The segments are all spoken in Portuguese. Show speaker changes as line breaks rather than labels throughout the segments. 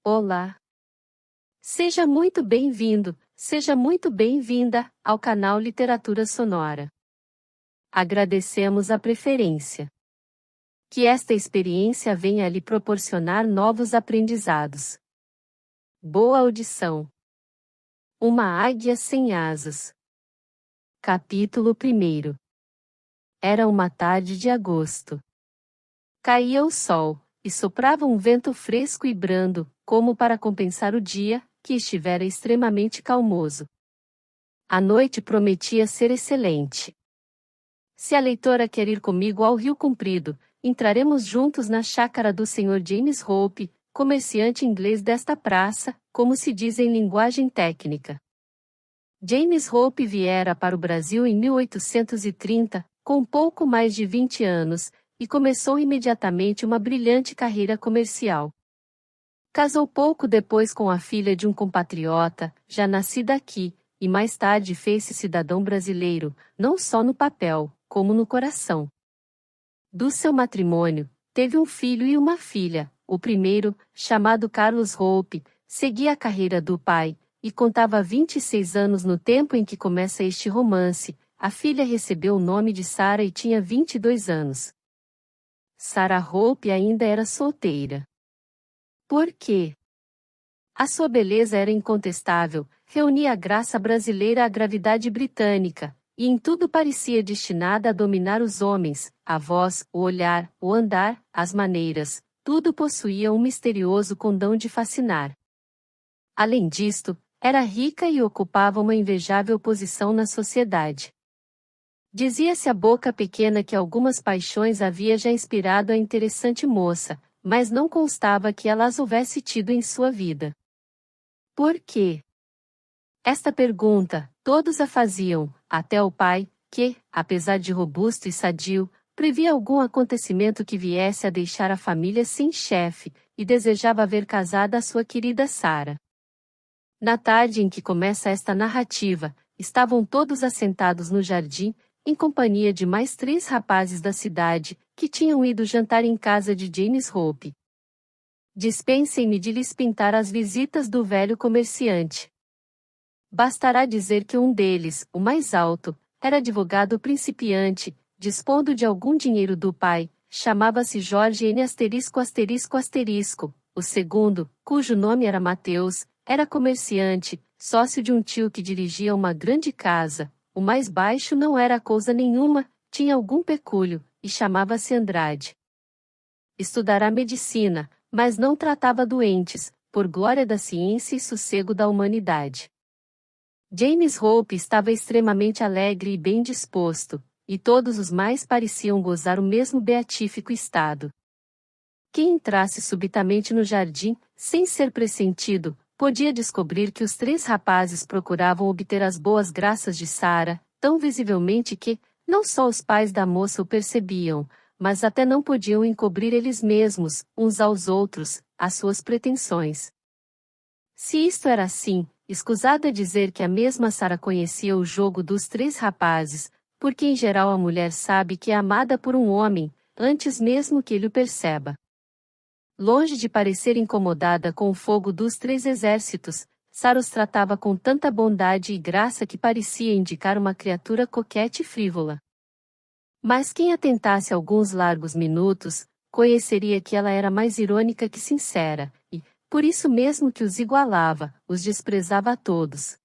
Olá! Seja muito bem-vindo, seja muito bem-vinda ao canal Literatura Sonora. Agradecemos a preferência. Que esta experiência venha a lhe proporcionar novos aprendizados. Boa audição. Uma águia sem asas. Capítulo 1. Era uma tarde de agosto. Caía o sol, e soprava um vento fresco e brando, como para compensar o dia, que estivera extremamente calmoso. A noite prometia ser excelente. Se a leitora quer ir comigo ao Rio Comprido, entraremos juntos na chácara do Sr. James Hope, comerciante inglês desta praça, como se diz em linguagem técnica. James Hope viera para o Brasil em 1830, com pouco mais de 20 anos, e começou imediatamente uma brilhante carreira comercial. Casou pouco depois com a filha de um compatriota, já nascida aqui, e mais tarde fez-se cidadão brasileiro, não só no papel, como no coração. Do seu matrimônio, teve um filho e uma filha. O primeiro, chamado Carlos Hope, seguia a carreira do pai, e contava 26 anos no tempo em que começa este romance. A filha recebeu o nome de Sarah e tinha 22 anos. Sarah Hope ainda era solteira. Por quê? A sua beleza era incontestável, reunia a graça brasileira à gravidade britânica, e em tudo parecia destinada a dominar os homens. A voz, o olhar, o andar, as maneiras, tudo possuía um misterioso condão de fascinar. Além disto, era rica e ocupava uma invejável posição na sociedade. Dizia-se à boca pequena que algumas paixões havia já inspirado a interessante moça, mas não constava que ela as houvesse tido em sua vida. Por quê? Esta pergunta, todos a faziam, até o pai, que, apesar de robusto e sadio, previa algum acontecimento que viesse a deixar a família sem chefe, e desejava ver casada a sua querida Sarah. Na tarde em que começa esta narrativa, estavam todos assentados no jardim, em companhia de mais 3 rapazes da cidade, que tinham ido jantar em casa de James Hope. Dispensem-me de lhes pintar as visitas do velho comerciante. Bastará dizer que um deles, o mais alto, era advogado principiante, dispondo de algum dinheiro do pai, chamava-se Jorge N. *****. O segundo, cujo nome era Mateus, era comerciante, sócio de um tio que dirigia uma grande casa. O mais baixo não era coisa nenhuma, tinha algum pecúlio, e chamava-se Andrade. Estudará medicina, mas não tratava doentes, por glória da ciência e sossego da humanidade. James Hope estava extremamente alegre e bem disposto, e todos os mais pareciam gozar o mesmo beatífico estado. Quem entrasse subitamente no jardim, sem ser pressentido, podia descobrir que os 3 rapazes procuravam obter as boas graças de Sarah, tão visivelmente que, não só os pais da moça o percebiam, mas até não podiam encobrir eles mesmos, uns aos outros, as suas pretensões. Se isto era assim, escusado é dizer que a mesma Sarah conhecia o jogo dos 3 rapazes, porque em geral a mulher sabe que é amada por um homem, antes mesmo que ele o perceba. Longe de parecer incomodada com o fogo dos 3 exércitos, Sarah os tratava com tanta bondade e graça que parecia indicar uma criatura coquete e frívola. Mas quem atentasse alguns largos minutos, conheceria que ela era mais irônica que sincera, e, por isso mesmo que os igualava, os desprezava a todos.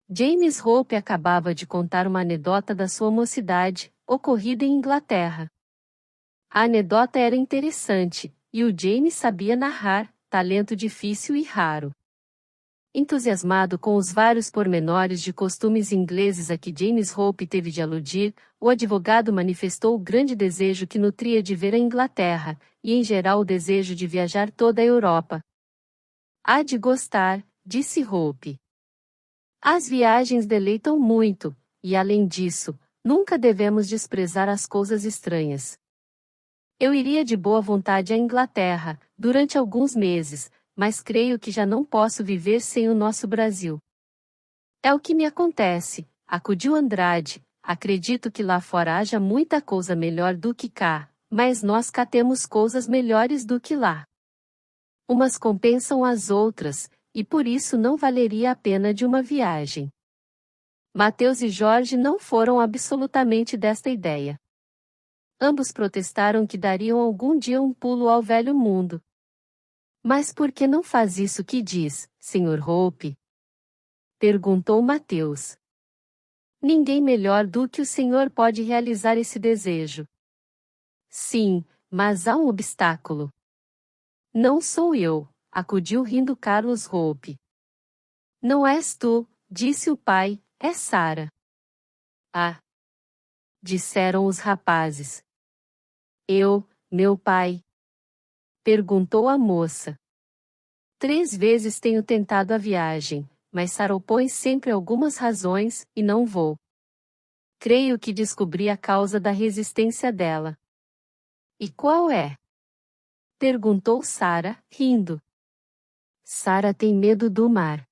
James Hope acabava de contar uma anedota da sua mocidade, ocorrida em Inglaterra. A anedota era interessante, e o James sabia narrar, talento difícil e raro. Entusiasmado com os vários pormenores de costumes ingleses a que James Hope teve de aludir, o advogado manifestou o grande desejo que nutria de ver a Inglaterra, e em geral o desejo de viajar toda a Europa. Há de gostar, disse Hope. As viagens deleitam muito, e além disso, nunca devemos desprezar as coisas estranhas. Eu iria de boa vontade à Inglaterra, durante alguns meses, mas creio que já não posso viver sem o nosso Brasil. É o que me acontece, acudiu Andrade, acredito que lá fora haja muita coisa melhor do que cá, mas nós cá temos coisas melhores do que lá. Umas compensam as outras, e por isso não valeria a pena de uma viagem. Mateus e Jorge não foram absolutamente desta ideia. Ambos protestaram que dariam algum dia um pulo ao velho mundo. Mas por que não faz isso que diz, Sr. Hope? Perguntou Mateus. Ninguém melhor do que o senhor pode realizar esse desejo. Sim, mas há um obstáculo. Não sou eu, acudiu rindo Carlos Hope. Não és tu, disse o pai, é Sara. Ah! Disseram os rapazes. Eu, meu pai? Perguntou a moça. 3 vezes tenho tentado a viagem, mas Sara opõe sempre algumas razões, e não vou. Creio que descobri a causa da resistência dela. E qual é? Perguntou Sara, rindo. Sara tem medo do mar.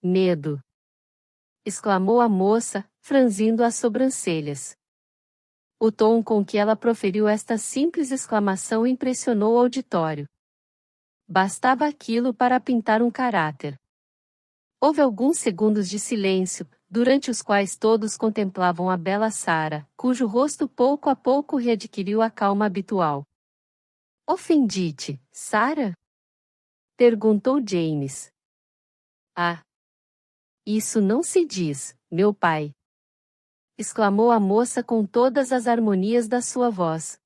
Medo! Exclamou a moça, franzindo as sobrancelhas. O tom com que ela proferiu esta simples exclamação impressionou o auditório. Bastava aquilo para pintar um caráter. Houve alguns segundos de silêncio, durante os quais todos contemplavam a bela Sara, cujo rosto pouco a pouco readquiriu a calma habitual. Ofendi-te, Sara? Perguntou James. Ah! Isso não se diz, meu pai! Exclamou a moça com todas as harmonias da sua voz.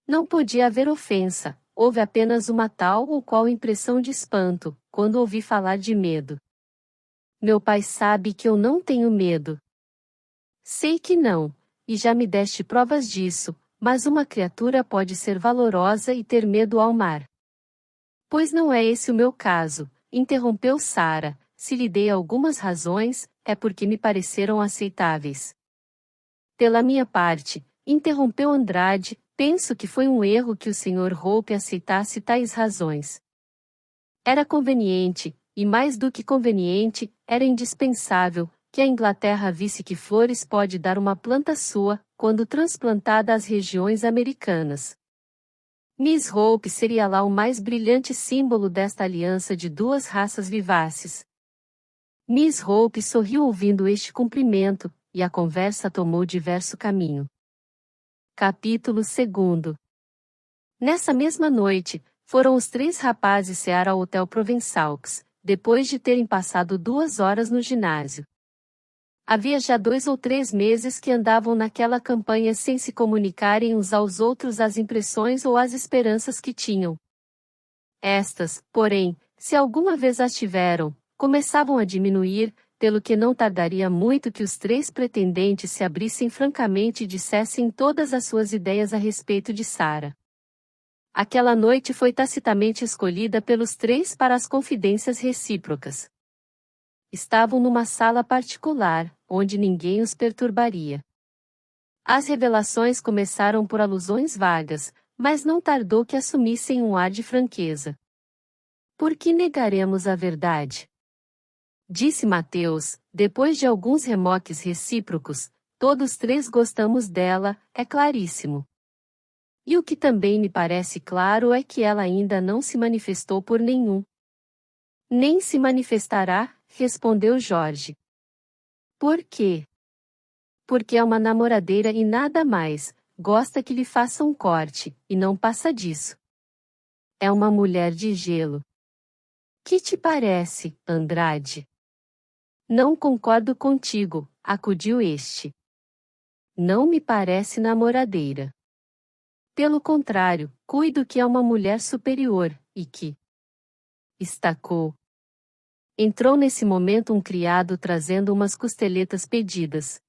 Não podia haver ofensa, houve apenas uma tal ou qual impressão de espanto, quando ouvi falar de medo. Meu pai sabe que eu não tenho medo. Sei que não, e já me deste provas disso, mas uma criatura pode ser valorosa e ter medo ao mar. Pois não é esse o meu caso, interrompeu Sara, se lhe dei algumas razões, é porque me pareceram aceitáveis. Pela minha parte, interrompeu Andrade, penso que foi um erro que o Sr. Hope aceitasse tais razões. Era conveniente, e mais do que conveniente, era indispensável, que a Inglaterra visse que flores pode dar uma planta sua, quando transplantada às regiões americanas. Miss Hope seria lá o mais brilhante símbolo desta aliança de duas raças vivaces. Miss Hope sorriu ouvindo este cumprimento, e a conversa tomou diverso caminho. Capítulo 2. Nessa mesma noite, foram os 3 rapazes cear ao Hotel Provençaux, depois de terem passado 2 horas no ginásio. Havia já 2 ou 3 meses que andavam naquela campanha sem se comunicarem uns aos outros as impressões ou as esperanças que tinham. Estas, porém, se alguma vez as tiveram, começavam a diminuir, pelo que não tardaria muito que os 3 pretendentes se abrissem francamente e dissessem todas as suas ideias a respeito de Sara. Aquela noite foi tacitamente escolhida pelos 3 para as confidências recíprocas. Estavam numa sala particular, onde ninguém os perturbaria. As revelações começaram por alusões vagas, mas não tardou que assumissem um ar de franqueza. Por que negaremos a verdade? Disse Mateus, depois de alguns remoques recíprocos, todos 3 gostamos dela, é claríssimo. E o que também me parece claro é que ela ainda não se manifestou por nenhum. Nem se manifestará, respondeu Jorge. Por quê? Porque é uma namoradeira e nada mais, gosta que lhe faça um corte, e não passa disso. É uma mulher de gelo. Que te parece, Andrade? Não concordo contigo, acudiu este. Não me parece namoradeira. Pelo contrário, cuido que é uma mulher superior, e que... Estacou. Entrou nesse momento um criado trazendo umas costeletas pedidas.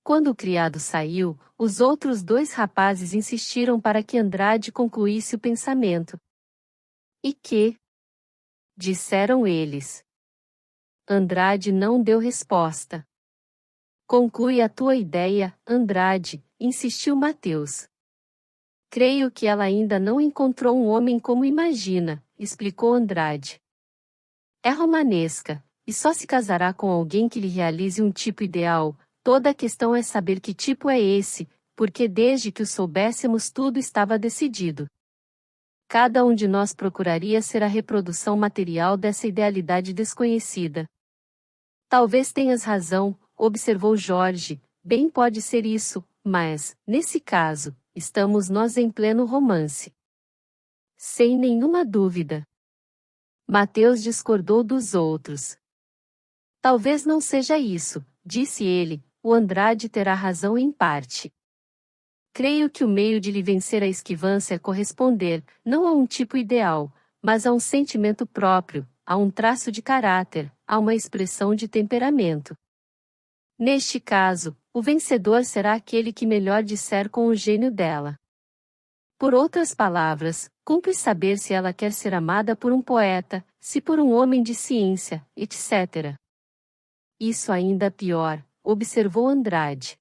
Quando o criado saiu, os outros 2 rapazes insistiram para que Andrade concluísse o pensamento. E que? Disseram eles. Andrade não deu resposta. Conclui a tua ideia, Andrade, insistiu Mateus. Creio que ela ainda não encontrou um homem como imagina, explicou Andrade. É romanesca, e só se casará com alguém que lhe realize um tipo ideal. Toda a questão é saber que tipo é esse, porque desde que o soubéssemos tudo estava decidido. cada um de nós procuraria ser a reprodução material dessa idealidade desconhecida. Talvez tenhas razão, observou Jorge, bem pode ser isso, mas, nesse caso, estamos nós em pleno romance. Sem nenhuma dúvida. Mateus discordou dos outros. Talvez não seja isso, disse ele, o Andrade terá razão em parte. Creio que o meio de lhe vencer a esquivança é corresponder, não a um tipo ideal, mas a um sentimento próprio, a um traço de caráter, a uma expressão de temperamento. Neste caso, o vencedor será aquele que melhor disser com o gênio dela. Por outras palavras, cumpre saber se ela quer ser amada por um poeta, se por um homem de ciência, etc. Isso ainda pior, observou Andrade.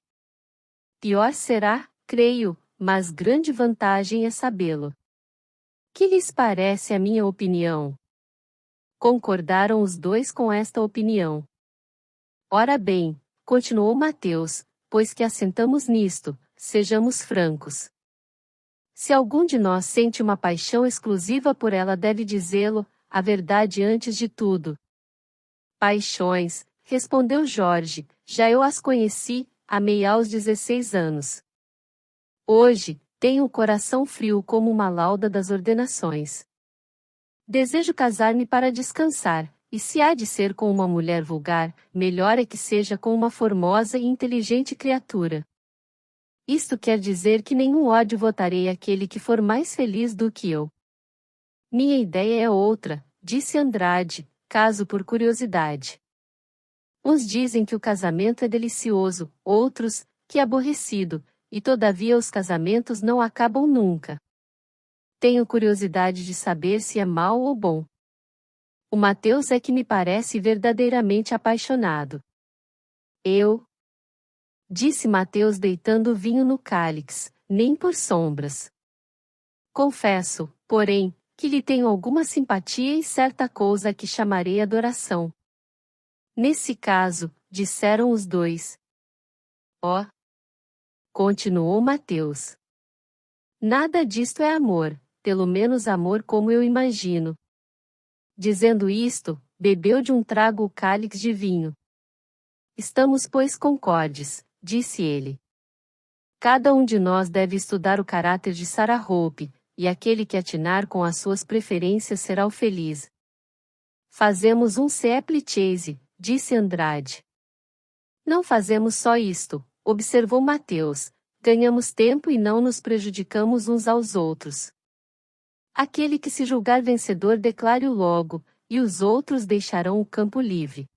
Pior será, creio, mas grande vantagem é sabê-lo. Que lhes parece a minha opinião? Concordaram os dois com esta opinião. Ora bem, continuou Mateus, pois que assentamos nisto, sejamos francos. Se algum de nós sente uma paixão exclusiva por ela, deve dizê-lo, a verdade antes de tudo. Paixões, respondeu Jorge, já eu as conheci, amei aos 16 anos. Hoje, tenho o coração frio como uma lauda das ordenações. Desejo casar-me para descansar, e se há de ser com uma mulher vulgar, melhor é que seja com uma formosa e inteligente criatura. Isto quer dizer que nenhum ódio votarei àquele que for mais feliz do que eu. Minha ideia é outra, disse Andrade, caso por curiosidade. Uns dizem que o casamento é delicioso, outros, que aborrecido, e todavia os casamentos não acabam nunca. Tenho curiosidade de saber se é mau ou bom. O Mateus é que me parece verdadeiramente apaixonado. Eu, disse Mateus deitando vinho no cálice, nem por sombras. Confesso, porém, que lhe tenho alguma simpatia e certa coisa que chamarei adoração. Nesse caso, disseram os dois. Ó! Continuou Mateus. Nada disto é amor, pelo menos amor como eu imagino. Dizendo isto, bebeu de um trago o cálice de vinho. Estamos, pois, concordes, disse ele. Cada um de nós deve estudar o caráter de Sarah Hope, e aquele que atinar com as suas preferências será o feliz. Fazemos um simple chase, disse Andrade. Não fazemos só isto, observou Mateus, ganhamos tempo e não nos prejudicamos uns aos outros. Aquele que se julgar vencedor declare-o logo, e os outros deixarão o campo livre.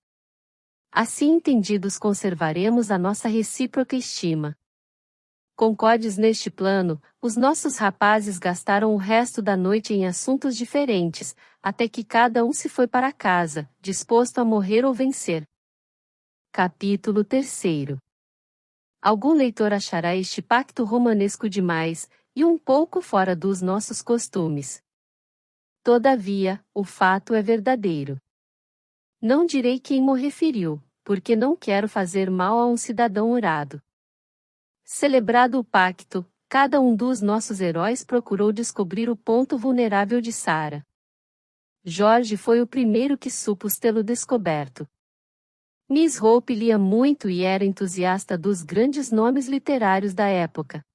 Assim entendidos conservaremos a nossa recíproca estima. Concordes neste plano, os nossos rapazes gastaram o resto da noite em assuntos diferentes, até que cada um se foi para casa, disposto a morrer ou vencer. Capítulo 3. Algum leitor achará este pacto romanesco demais, e um pouco fora dos nossos costumes. Todavia, o fato é verdadeiro. Não direi quem mo referiu, porque não quero fazer mal a um cidadão honrado. Celebrado o pacto, cada um dos nossos heróis procurou descobrir o ponto vulnerável de Sarah. Jorge foi o primeiro que supôs tê-lo descoberto. Miss Hope lia muito e era entusiasta dos grandes nomes literários da época.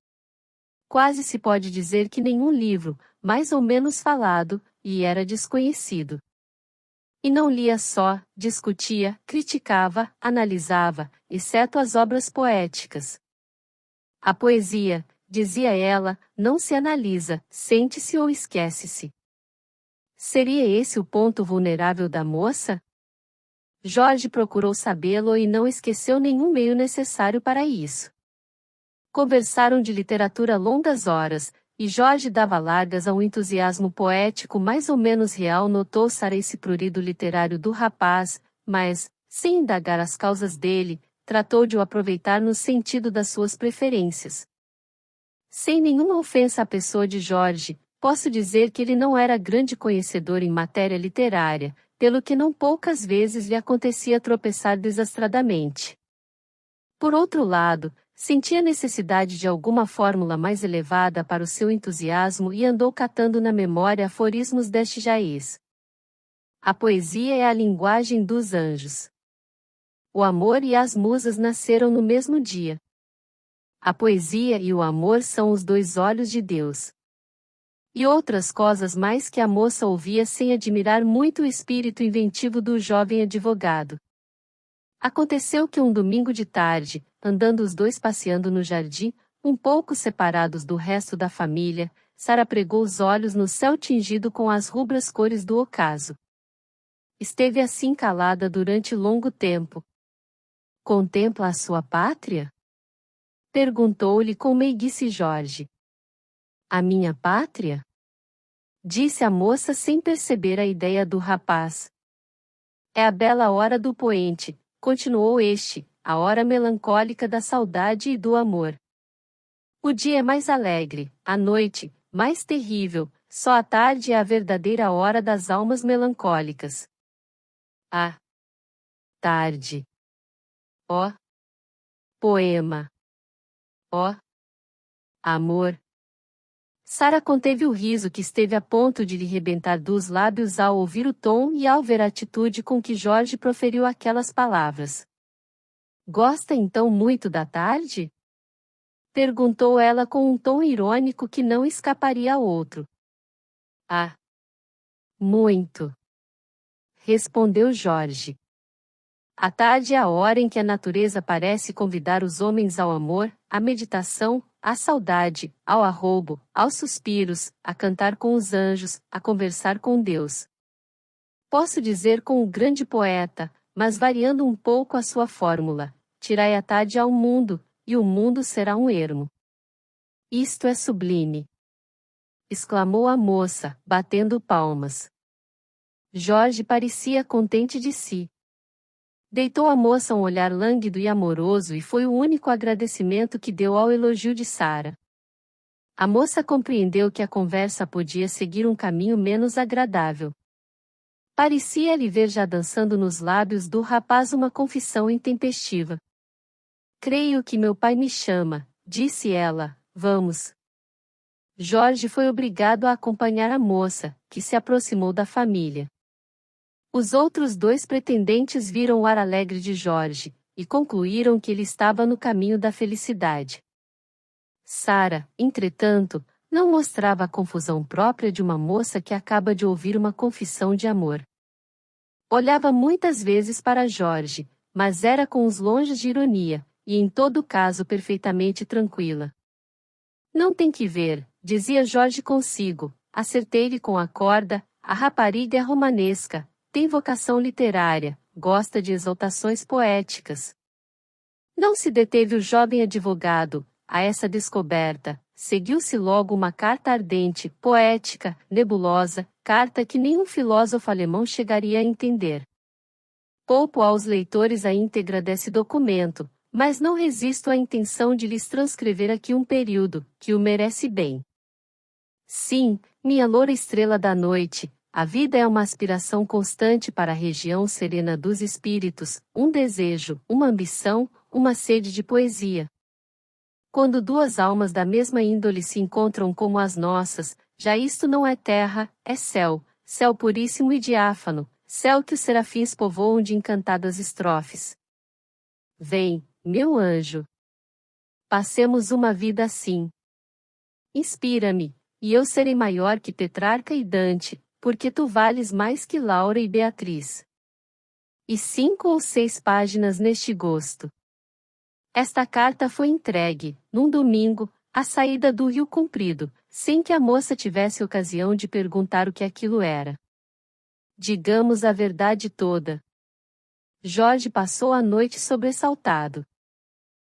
Quase se pode dizer que nenhum livro, mais ou menos falado, e era desconhecido. E não lia só, discutia, criticava, analisava, exceto as obras poéticas. A poesia, dizia ela, não se analisa, sente-se ou esquece-se. Seria esse o ponto vulnerável da moça? Jorge procurou sabê-lo e não esqueceu nenhum meio necessário para isso. Conversaram de literatura longas horas, e Jorge dava largas a um entusiasmo poético mais ou menos real. Notou Sarah esse prurido literário do rapaz, mas, sem indagar as causas dele, tratou de o aproveitar no sentido das suas preferências. Sem nenhuma ofensa à pessoa de Jorge, posso dizer que ele não era grande conhecedor em matéria literária, pelo que não poucas vezes lhe acontecia tropeçar desastradamente. Por outro lado, sentia necessidade de alguma fórmula mais elevada para o seu entusiasmo e andou catando na memória aforismos deste jaez. A poesia é a linguagem dos anjos. O amor e as musas nasceram no mesmo dia. A poesia e o amor são os dois olhos de Deus. E outras coisas mais que a moça ouvia sem admirar muito o espírito inventivo do jovem advogado. Aconteceu que um domingo de tarde, andando os dois passeando no jardim, um pouco separados do resto da família, Sara pregou os olhos no céu tingido com as rubras cores do ocaso. Esteve assim calada durante longo tempo. Contempla a sua pátria? Perguntou-lhe com meiguice Jorge. A minha pátria? Disse a moça sem perceber a ideia do rapaz. É a bela hora do poente, continuou este, a hora melancólica da saudade e do amor. O dia é mais alegre, a noite, mais terrível, só a tarde é a verdadeira hora das almas melancólicas. A tarde. Ó poema. Ó amor. Sara conteve o riso que esteve a ponto de lhe rebentar dos lábios ao ouvir o tom e ao ver a atitude com que Jorge proferiu aquelas palavras. Gosta então muito da tarde? Perguntou ela com um tom irônico que não escaparia a outro. Ah! Muito! Respondeu Jorge. A tarde é a hora em que a natureza parece convidar os homens ao amor, à meditação, à saudade, ao arroubo, aos suspiros, a cantar com os anjos, a conversar com Deus. Posso dizer com o grande poeta, mas variando um pouco a sua fórmula: tirai a tarde ao mundo, e o mundo será um ermo. Isto é sublime! Exclamou a moça, batendo palmas. Jorge parecia contente de si. Deitou à moça um olhar lânguido e amoroso e foi o único agradecimento que deu ao elogio de Sara. A moça compreendeu que a conversa podia seguir um caminho menos agradável. Parecia-lhe ver já dançando nos lábios do rapaz uma confissão intempestiva. Creio que meu pai me chama, disse ela, vamos. Jorge foi obrigado a acompanhar a moça, que se aproximou da família. Os outros dois pretendentes viram o ar alegre de Jorge, e concluíram que ele estava no caminho da felicidade. Sara, entretanto, não mostrava a confusão própria de uma moça que acaba de ouvir uma confissão de amor. Olhava muitas vezes para Jorge, mas era com os longes de ironia, e em todo caso perfeitamente tranquila. Não tem que ver, dizia Jorge consigo, acertei-lhe com a corda, a rapariga é romanesca, tem vocação literária, gosta de exaltações poéticas. Não se deteve o jovem advogado, a essa descoberta, seguiu-se logo uma carta ardente, poética, nebulosa, carta que nenhum filósofo alemão chegaria a entender. Poupo aos leitores a íntegra desse documento, mas não resisto à intenção de lhes transcrever aqui um período, que o merece bem. Sim, minha loura estrela da noite, a vida é uma aspiração constante para a região serena dos espíritos, um desejo, uma ambição, uma sede de poesia. Quando duas almas da mesma índole se encontram como as nossas, já isto não é terra, é céu, céu puríssimo e diáfano, céu que os serafins povoam de encantadas estrofes. Vem, meu anjo. Passemos uma vida assim. Inspira-me, e eu serei maior que Petrarca e Dante, porque tu vales mais que Laura e Beatriz. E 5 ou 6 páginas neste gosto. Esta carta foi entregue, num domingo, à saída do Rio Comprido, sem que a moça tivesse ocasião de perguntar o que aquilo era. Digamos a verdade toda. Jorge passou a noite sobressaltado.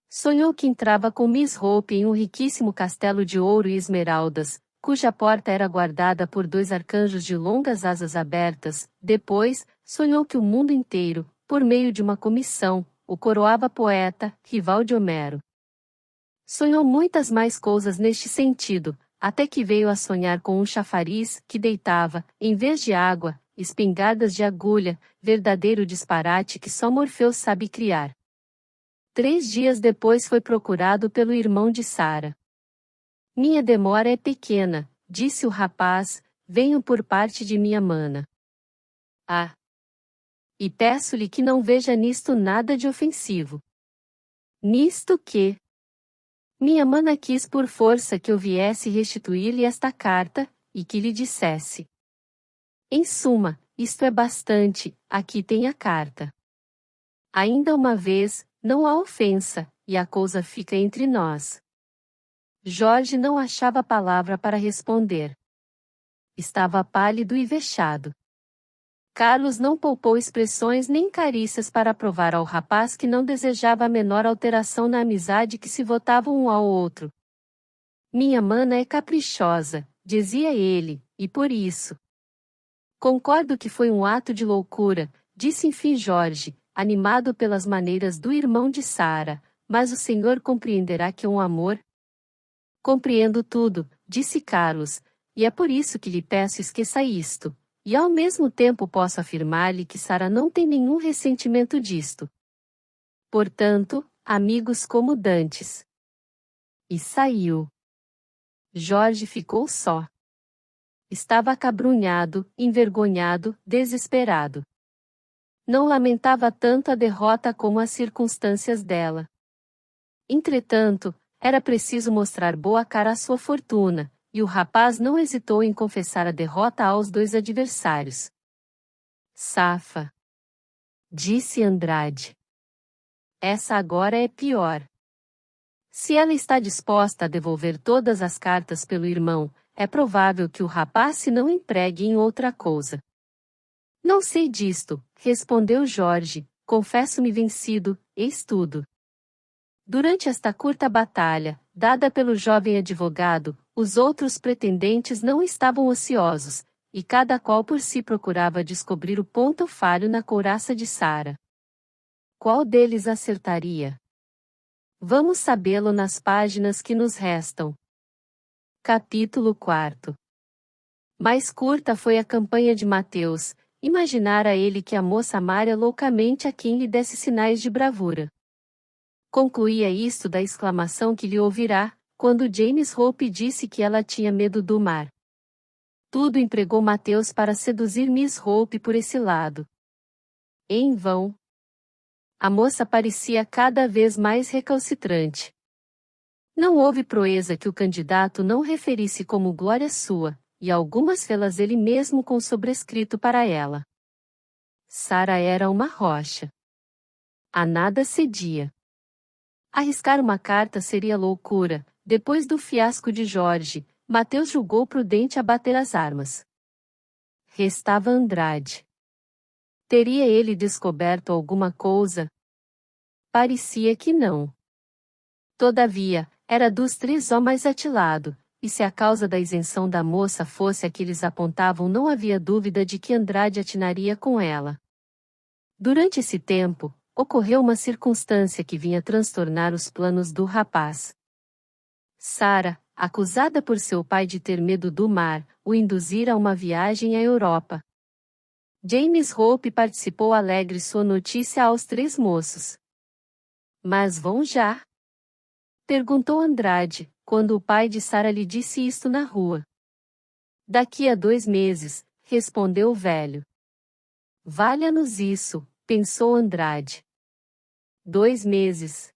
Sonhou que entrava com Miss Hope em um riquíssimo castelo de ouro e esmeraldas, cuja porta era guardada por 2 arcanjos de longas asas abertas. Depois, sonhou que o mundo inteiro, por meio de uma comissão, o coroava poeta, rival de Homero. Sonhou muitas mais coisas neste sentido, até que veio a sonhar com um chafariz que deitava, em vez de água, espingardas de agulha, verdadeiro disparate que só Morfeu sabe criar. 3 dias depois foi procurado pelo irmão de Sara. Minha demora é pequena, disse o rapaz, venho por parte de minha mana. Ah! E peço-lhe que não veja nisto nada de ofensivo. Nisto que? Minha mana quis por força que eu viesse restituir-lhe esta carta, e que lhe dissesse. Em suma, isto é bastante, aqui tem a carta. Ainda uma vez, não há ofensa, e a coisa fica entre nós. Jorge não achava palavra para responder. Estava pálido e vexado. Carlos não poupou expressões nem carícias para provar ao rapaz que não desejava a menor alteração na amizade que se votavam um ao outro. Minha mana é caprichosa, dizia ele, e por isso. Concordo que foi um ato de loucura, disse enfim Jorge, animado pelas maneiras do irmão de Sara, mas o senhor compreenderá que um amor. Compreendo tudo, disse Carlos, e é por isso que lhe peço esqueça isto. E ao mesmo tempo posso afirmar-lhe que Sara não tem nenhum ressentimento disto. Portanto, amigos como dantes. E saiu. Jorge ficou só. Estava acabrunhado, envergonhado, desesperado. Não lamentava tanto a derrota como as circunstâncias dela. Entretanto, era preciso mostrar boa cara à sua fortuna, e o rapaz não hesitou em confessar a derrota aos 2 adversários. Safa! Disse Andrade. Essa agora é pior. Se ela está disposta a devolver todas as cartas pelo irmão, é provável que o rapaz se não empregue em outra coisa. Não sei disto, respondeu Jorge, confesso-me vencido, eis tudo. Durante esta curta batalha, dada pelo jovem advogado, os outros pretendentes não estavam ociosos, e cada qual por si procurava descobrir o ponto falho na couraça de Sara. Qual deles acertaria? Vamos sabê-lo nas páginas que nos restam. Capítulo 4. Mais curta foi a campanha de Mateus, imaginara ele que a moça amara loucamente a quem lhe desse sinais de bravura. Concluía isto da exclamação que lhe ouvirá, quando James Hope disse que ela tinha medo do mar. Tudo empregou Mateus para seduzir Miss Hope por esse lado. Em vão. A moça parecia cada vez mais recalcitrante. Não houve proeza que o candidato não referisse como glória sua, e algumas fê-las ele mesmo com sobrescrito para ela. Sara era uma rocha. A nada cedia. Arriscar uma carta seria loucura. Depois do fiasco de Jorge, Mateus julgou prudente abater as armas. Restava Andrade. Teria ele descoberto alguma coisa? Parecia que não. Todavia, era dos 3 o mais atilado, e se a causa da isenção da moça fosse a que eles apontavam, não havia dúvida de que Andrade atinaria com ela. Durante esse tempo, ocorreu uma circunstância que vinha transtornar os planos do rapaz. Sara, acusada por seu pai de ter medo do mar, o induzira a uma viagem à Europa. James Hope participou alegre sua notícia aos 3 moços. Mas vão já? Perguntou Andrade, quando o pai de Sara lhe disse isto na rua. Daqui a 2 meses, respondeu o velho. Valha-nos isso, pensou Andrade. 2 meses.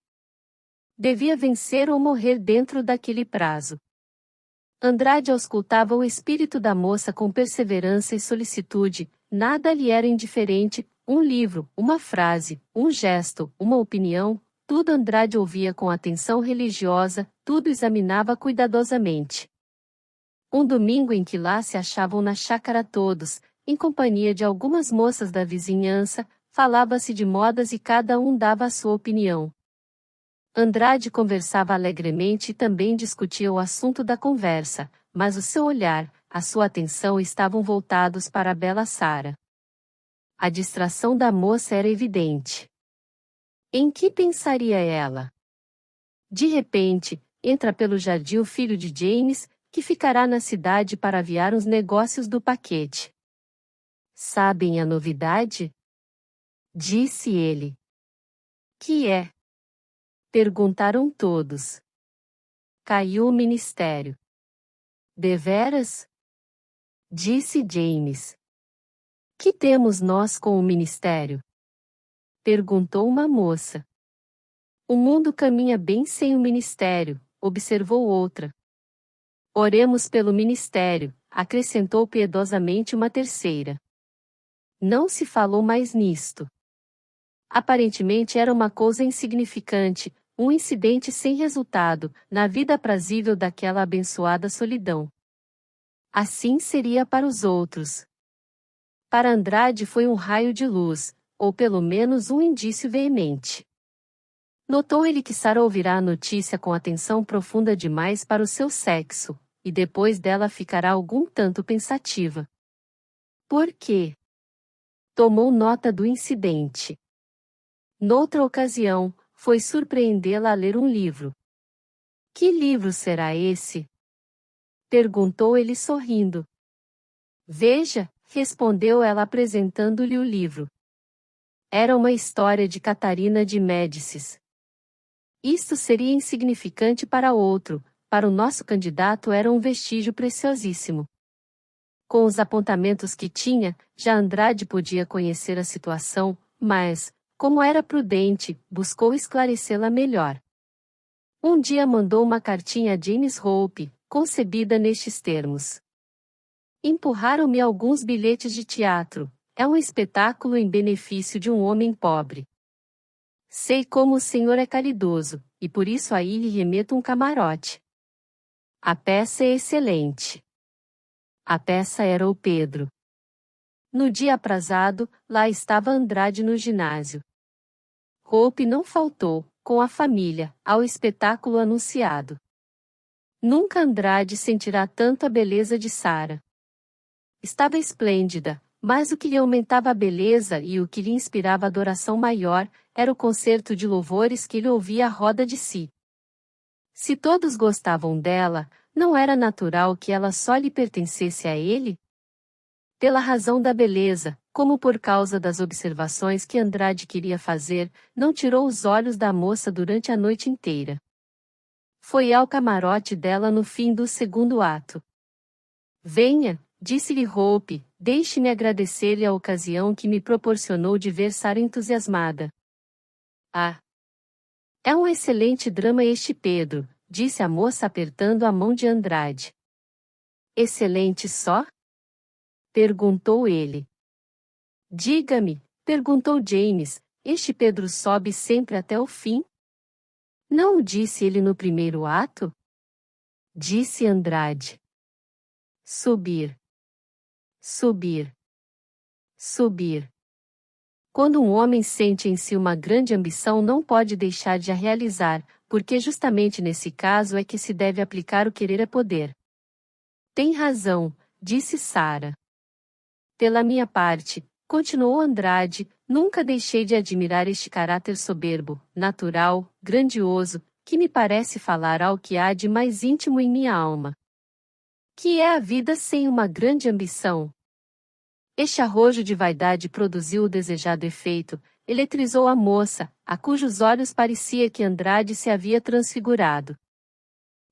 Devia vencer ou morrer dentro daquele prazo. Andrade auscultava o espírito da moça com perseverança e solicitude, nada lhe era indiferente, um livro, uma frase, um gesto, uma opinião, tudo Andrade ouvia com atenção religiosa, tudo examinava cuidadosamente. Um domingo em que lá se achavam na chácara todos, em companhia de algumas moças da vizinhança, falava-se de modas e cada um dava a sua opinião. Andrade conversava alegremente e também discutia o assunto da conversa, mas o seu olhar, a sua atenção estavam voltados para a bela Sara. A distração da moça era evidente. Em que pensaria ela? De repente, entra pelo jardim o filho de James, que ficará na cidade para aviar os negócios do paquete. Sabem a novidade? Disse ele. Que é? Perguntaram todos. Caiu o ministério. Deveras? Disse James. Que temos nós com o ministério? Perguntou uma moça. O mundo caminha bem sem o ministério, observou outra. Oremos pelo ministério, acrescentou piedosamente uma terceira. Não se falou mais nisto. Aparentemente era uma coisa insignificante, um incidente sem resultado, na vida aprazível daquela abençoada solidão. Assim seria para os outros. Para Andrade foi um raio de luz, ou pelo menos um indício veemente. Notou ele que Sara ouvirá a notícia com atenção profunda demais para o seu sexo, e depois dela ficará algum tanto pensativa. Por quê? Tomou nota do incidente. Noutra ocasião, foi surpreendê-la a ler um livro. Que livro será esse? Perguntou ele sorrindo. Veja, respondeu ela apresentando-lhe o livro. Era uma história de Catarina de Médicis. Isto seria insignificante para outro, para o nosso candidato era um vestígio preciosíssimo. Com os apontamentos que tinha, já Andrade podia conhecer a situação, mas, como era prudente, buscou esclarecê-la melhor. Um dia mandou uma cartinha a James Hope, concebida nestes termos. Empurraram-me alguns bilhetes de teatro. É um espetáculo em benefício de um homem pobre. Sei como o senhor é caridoso, e por isso aí lhe remeto um camarote. A peça é excelente. A peça era o Pedro. No dia aprazado, lá estava Andrade no ginásio. Hope não faltou, com a família, ao espetáculo anunciado. Nunca Andrade sentirá tanto a beleza de Sara. Estava esplêndida, mas o que lhe aumentava a beleza e o que lhe inspirava adoração maior, era o concerto de louvores que lhe ouvia à roda de si. Se todos gostavam dela, não era natural que ela só lhe pertencesse a ele? Pela razão da beleza, como por causa das observações que Andrade queria fazer, não tirou os olhos da moça durante a noite inteira. Foi ao camarote dela no fim do segundo ato. Venha, disse-lhe Hope, deixe-me agradecer-lhe a ocasião que me proporcionou de ver Sara entusiasmada. Ah! É um excelente drama este Pedro, disse a moça apertando a mão de Andrade. Excelente só? Perguntou ele. Diga-me, perguntou James, este Pedro sobe sempre até o fim? Não o disse ele no primeiro ato? Disse Andrade. Subir. Subir. Subir. Quando um homem sente em si uma grande ambição, não pode deixar de a realizar, porque justamente nesse caso é que se deve aplicar o querer a poder. Tem razão, disse Sara. Pela minha parte, continuou Andrade, nunca deixei de admirar este caráter soberbo, natural, grandioso, que me parece falar ao que há de mais íntimo em minha alma. Que é a vida sem uma grande ambição? Este arrojo de vaidade produziu o desejado efeito, eletrizou a moça, a cujos olhos parecia que Andrade se havia transfigurado.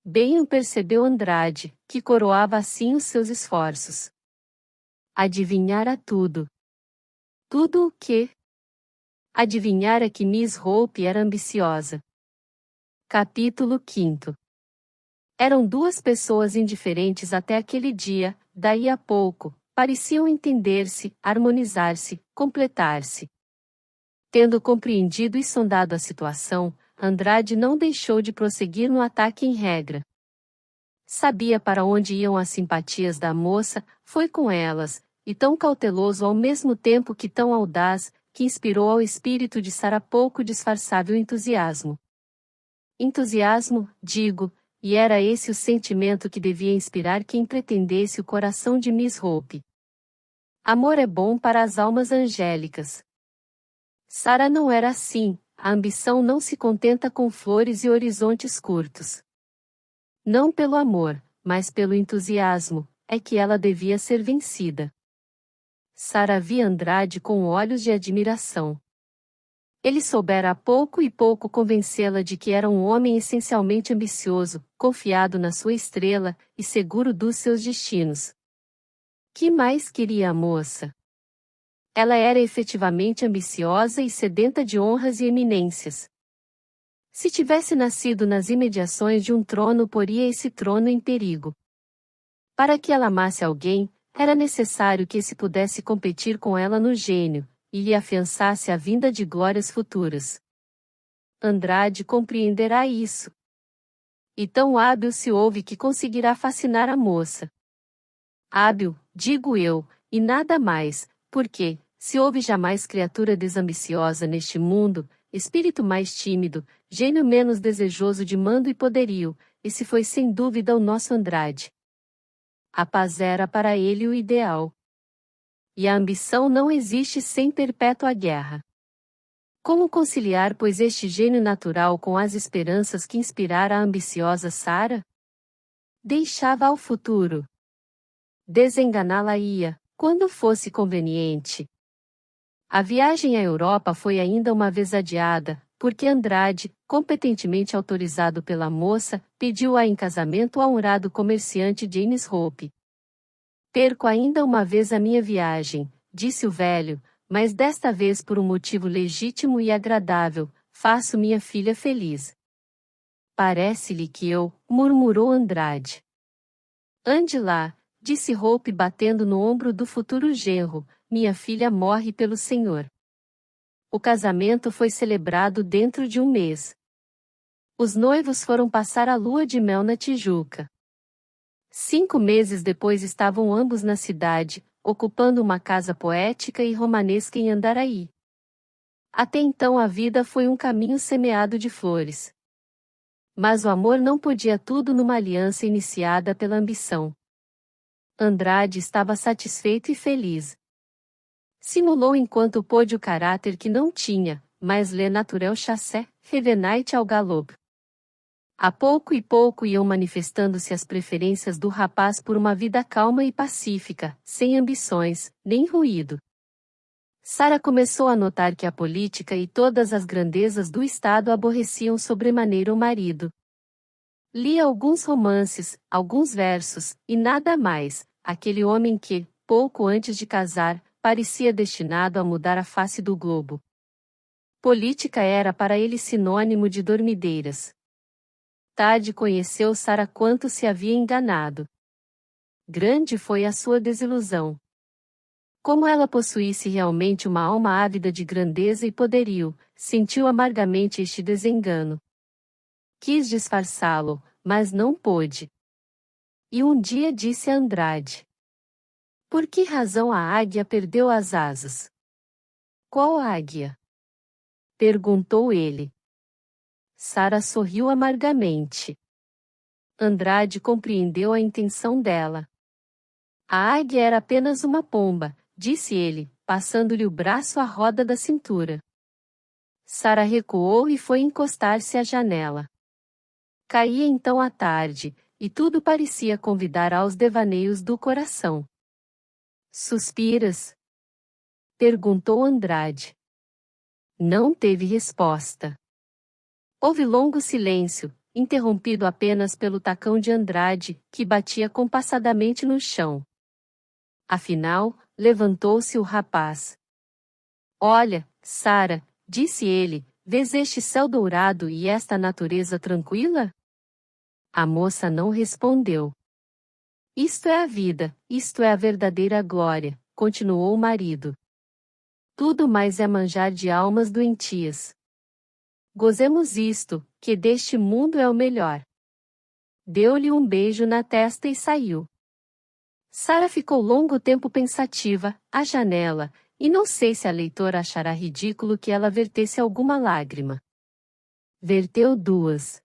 Bem o percebeu Andrade, que coroava assim os seus esforços. Adivinhara tudo. Tudo o quê? Adivinhara que Miss Hope era ambiciosa. Capítulo 5. Eram duas pessoas indiferentes até aquele dia, daí a pouco, pareciam entender-se, harmonizar-se, completar-se. Tendo compreendido e sondado a situação, Andrade não deixou de prosseguir no ataque em regra. Sabia para onde iam as simpatias da moça, foi com elas, e tão cauteloso ao mesmo tempo que tão audaz, que inspirou ao espírito de Sara pouco disfarçável entusiasmo. Entusiasmo, digo, e era esse o sentimento que devia inspirar quem pretendesse o coração de Miss Hope. Amor é bom para as almas angélicas. Sara não era assim, a ambição não se contenta com flores e horizontes curtos. Não pelo amor, mas pelo entusiasmo, é que ela devia ser vencida. Sara via Andrade com olhos de admiração. Ele soubera a pouco e pouco convencê-la de que era um homem essencialmente ambicioso, confiado na sua estrela, e seguro dos seus destinos. Que mais queria a moça? Ela era efetivamente ambiciosa e sedenta de honras e eminências. Se tivesse nascido nas imediações de um trono, poria esse trono em perigo. Para que ela amasse alguém, era necessário que esse pudesse competir com ela no gênio, e lhe afiançasse a vinda de glórias futuras. Andrade compreenderá isso. E tão hábil se ouve que conseguirá fascinar a moça. Hábil, digo eu, e nada mais, porque, se houve jamais criatura desambiciosa neste mundo, espírito mais tímido, gênio menos desejoso de mando e poderio, esse foi sem dúvida o nosso Andrade. A paz era para ele o ideal. E a ambição não existe sem perpétua guerra. Como conciliar, pois, este gênio natural com as esperanças que inspirara a ambiciosa Sara? Deixava ao futuro. Desenganá-la-ia, quando fosse conveniente. A viagem à Europa foi ainda uma vez adiada, porque Andrade, competentemente autorizado pela moça, pediu-a em casamento ao honrado comerciante James Hope. Perco ainda uma vez a minha viagem, disse o velho, mas desta vez por um motivo legítimo e agradável, faço minha filha feliz. Parece-lhe que eu, murmurou Andrade. Ande lá, disse Hope batendo no ombro do futuro genro, minha filha morre pelo Senhor. O casamento foi celebrado dentro de um mês. Os noivos foram passar a lua de mel na Tijuca. 5 meses depois estavam ambos na cidade, ocupando uma casa poética e romanesca em Andaraí. Até então a vida foi um caminho semeado de flores. Mas o amor não podia tudo numa aliança iniciada pela ambição. Andrade estava satisfeito e feliz. Simulou enquanto pôde o caráter que não tinha, mas le naturel chassé, revenait ao galop. A pouco e pouco iam manifestando-se as preferências do rapaz por uma vida calma e pacífica, sem ambições, nem ruído. Sara começou a notar que a política e todas as grandezas do Estado aborreciam sobremaneira o marido. Lia alguns romances, alguns versos, e nada mais, aquele homem que, pouco antes de casar, parecia destinado a mudar a face do globo. Política era para ele sinônimo de dormideiras. Tarde conheceu Sara quanto se havia enganado. Grande foi a sua desilusão. Como ela possuísse realmente uma alma ávida de grandeza e poderio, sentiu amargamente este desengano. Quis disfarçá-lo, mas não pôde. E um dia disse a Andrade: por que razão a águia perdeu as asas? Qual águia? Perguntou ele. Sara sorriu amargamente. Andrade compreendeu a intenção dela. A águia era apenas uma pomba, disse ele, passando-lhe o braço à roda da cintura. Sara recuou e foi encostar-se à janela. Caía então a tarde, e tudo parecia convidar aos devaneios do coração. Suspiras? Perguntou Andrade. Não teve resposta. Houve longo silêncio, interrompido apenas pelo tacão de Andrade, que batia compassadamente no chão. Afinal, levantou-se o rapaz. Olha, Sara, disse ele, vês este céu dourado e esta natureza tranquila? A moça não respondeu. Isto é a vida, isto é a verdadeira glória, continuou o marido. Tudo mais é manjar de almas doentias. Gozemos isto, que deste mundo é o melhor. Deu-lhe um beijo na testa e saiu. Sara ficou longo tempo pensativa, à janela, e não sei se a leitora achará ridículo que ela vertesse alguma lágrima. Verteu 2.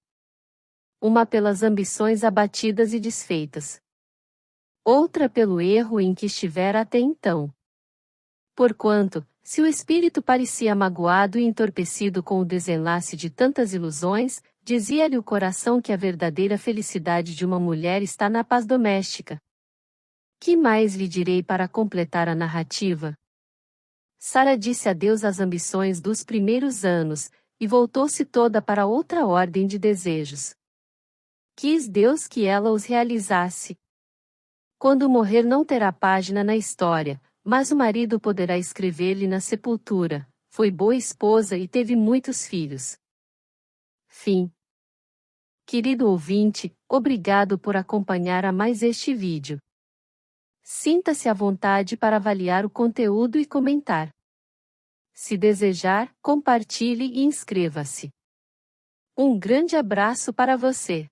Uma pelas ambições abatidas e desfeitas. Outra pelo erro em que estivera até então. Porquanto, se o espírito parecia magoado e entorpecido com o desenlace de tantas ilusões, dizia-lhe o coração que a verdadeira felicidade de uma mulher está na paz doméstica. Que mais lhe direi para completar a narrativa? Sara disse adeus às ambições dos primeiros anos, e voltou-se toda para outra ordem de desejos. Quis Deus que ela os realizasse. Quando morrer não terá página na história, mas o marido poderá escrever-lhe na sepultura: foi boa esposa e teve muitos filhos. Fim. Querido ouvinte, obrigado por acompanhar a mais este vídeo. Sinta-se à vontade para avaliar o conteúdo e comentar. Se desejar, compartilhe e inscreva-se. Um grande abraço para você.